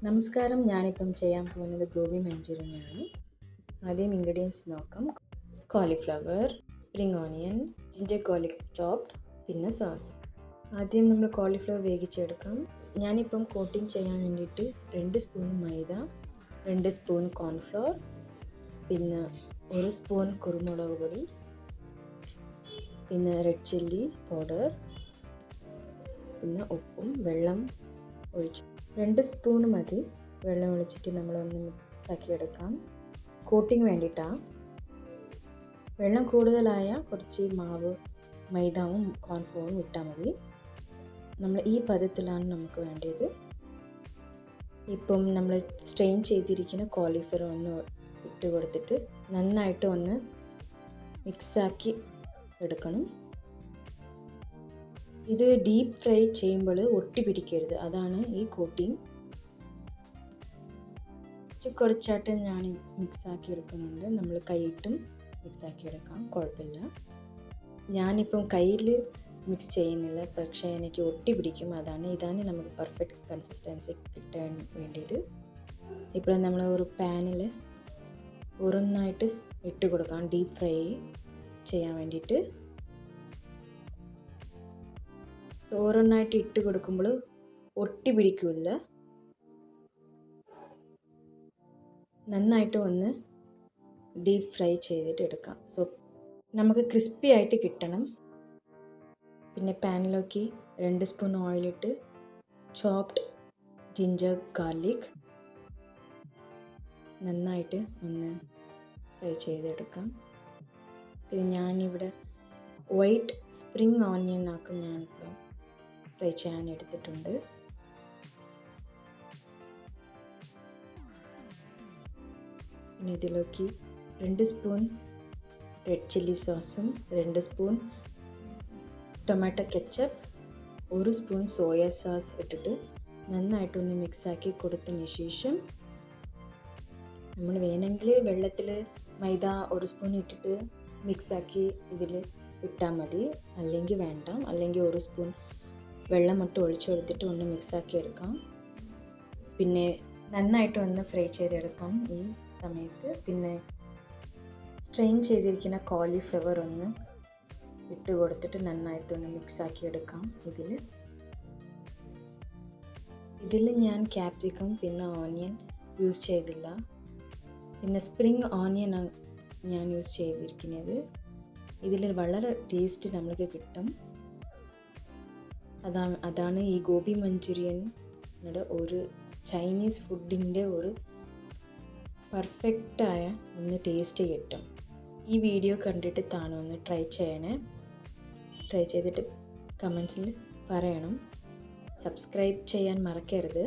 നമസ്കാരം. ഞാനിപ്പം ചെയ്യാൻ പോകുന്നത് ഗോബി മഞ്ചൂരിയനാണ്. ആദ്യം ഇൻഗ്രീഡിയൻസ് നോക്കാം. Cauliflower, spring onion, ginger garlic chopped, പിന്നെ സോസ്. ആദ്യം നമ്മൾ കോളിഫ്ലവർ വേവിച്ചെടുക്കാം. ഞാനിപ്പം കോട്ടിംഗ് ചെയ്യാൻ വേണ്ടിയിട്ട് 2 സ്പൂൺ മൈദ, 2 സ്പൂൺ കോൺഫ്ലോർ, പിന്നെ 1 സ്പൂൺ കുരുമുളക് പൊടി, പിന്നെ റെഡ് ചില്ലി പൗഡർ, പിന്നെ ഉപ്പും വെള്ളം ഒഴിച്ചു. 2 സ്പൂൺ മതി. വെള്ളം ഒഴിച്ചിട്ട് നമ്മളൊന്ന് മിക്സാക്കി എടുക്കാം. കോട്ടിങ് വേണ്ടിയിട്ടാണ്. വെള്ളം കൂടുതലായ കുറച്ച് മാവ് മൈദാവും കോൺഫ്ലോറും ഇട്ടാൽ മതി. നമ്മൾ ഈ പദത്തിലാണ് നമുക്ക് വേണ്ടത്. ഇപ്പം നമ്മൾ സ്ട്രെയിൻ ചെയ്തിരിക്കുന്ന കോളിഫ്ലവർ ഒന്ന് ഇട്ട് കൊടുത്തിട്ട് നന്നായിട്ട് ഒന്ന് മിക്സാക്കി എടുക്കണം. ഇത് ഡീപ്പ് ഫ്രൈ ചെയ്യുമ്പോൾ ഒട്ടി പിടിക്കരുത്, അതാണ് ഈ കോട്ടിങ്. കുറച്ചായിട്ട് ഞാൻ മിക്സാക്കി എടുക്കുന്നുണ്ട്. നമ്മൾ കൈയിട്ടും മിക്സാക്കി എടുക്കാം, കുഴപ്പമില്ല. ഞാനിപ്പം കയ്യിൽ മിക്സ് ചെയ്യുന്നില്ല, പക്ഷേ എനിക്ക് ഒട്ടി പിടിക്കും. ഇതാണ് നമുക്ക് പെർഫെക്റ്റ് കൺസിസ്റ്റൻസി കിട്ടാൻ വേണ്ടിയിട്ട്. ഇപ്പോൾ നമ്മൾ ഒരു പാനിൽ ഓരോന്നായിട്ട് ഇട്ട് കൊടുക്കാം ഡീപ്പ് ഫ്രൈ ചെയ്യാൻ വേണ്ടിയിട്ട്. ഓരോന്നായിട്ട് ഇട്ട് കൊടുക്കുമ്പോൾ ഒട്ടി പിടിക്കില്ല. നന്നായിട്ട് ഒന്ന് ഡീപ്പ് ഫ്രൈ ചെയ്തിട്ട് എടുക്കാം. നമുക്ക് ക്രിസ്പി ആയിട്ട് കിട്ടണം. പിന്നെ പാനിലേക്ക് 2 സ്പൂൺ ഓയിലിട്ട് ചോപ്ഡ് ജിഞ്ചർ ഗാർലിക് നന്നായിട്ട് ഒന്ന് ഫ്രൈ ചെയ്തെടുക്കാം. പിന്നെ ഞാനിവിടെ വൈറ്റ് സ്പ്രിംഗ് ഓണിയൻ ആക്കും ഞാനിപ്പോൾ ഫ്രൈ ചെയ്യാൻ എടുത്തിട്ടുണ്ട്. പിന്നെ ഇതിലേക്ക് 2 സ്പൂൺ റെഡ് ചില്ലി സോസും 2 spoon tomato ketchup, 1 spoon soya sauce ഇട്ടിട്ട് നന്നായിട്ടൊന്ന് മിക്സാക്കി കൊടുത്തതിന് ശേഷം നമ്മൾ വേണമെങ്കിൽ വെള്ളത്തിൽ മൈദ 1 സ്പൂൺ ഇട്ടിട്ട് മിക്സാക്കി ഇതിൽ ഇട്ടാൽ മതി, അല്ലെങ്കിൽ വേണ്ട. അല്ലെങ്കിൽ 1 സ്പൂൺ വെള്ളം ഇട്ട് ഒഴിച്ചെടുത്തിട്ട് ഒന്ന് മിക്സാക്കി എടുക്കാം. പിന്നെ നന്നായിട്ട് ഒന്ന് ഫ്രൈ ചെയ്തെടുക്കാം ഈ സമയത്ത്. പിന്നെ സ്ട്രെയിൻ ചെയ്തിരിക്കുന്ന കോളിഫ്ലവർ ഒന്ന് ഇട്ട് കൊടുത്തിട്ട് നന്നായിട്ടൊന്ന് മിക്സാക്കി എടുക്കാം. ഇതിൽ ഞാൻ ക്യാപ്സിക്കം പിന്നെ ഓണിയൻ യൂസ് ചെയ്തില്ല. പിന്നെ സ്പ്രിംഗ് ഓണിയൻ ഞാൻ യൂസ് ചെയ്തിരിക്കുന്നത്. ഇതിൽ വളരെ ടേസ്റ്റ് നമുക്ക് കിട്ടും. അതാണ് ഈ ഗോബി മഞ്ചൂരിയൻ്റെ ഒരു ചൈനീസ് ഫുഡിൻ്റെ ഒരു പെർഫെക്റ്റായ ഒന്ന് ടേസ്റ്റ് കിട്ടും. ഈ വീഡിയോ കണ്ടിട്ട് താനും ഒന്ന് ട്രൈ ചെയ്തിട്ട് കമൻസിൽ പറയണം. സബ്സ്ക്രൈബ് ചെയ്യാൻ മറക്കരുത്.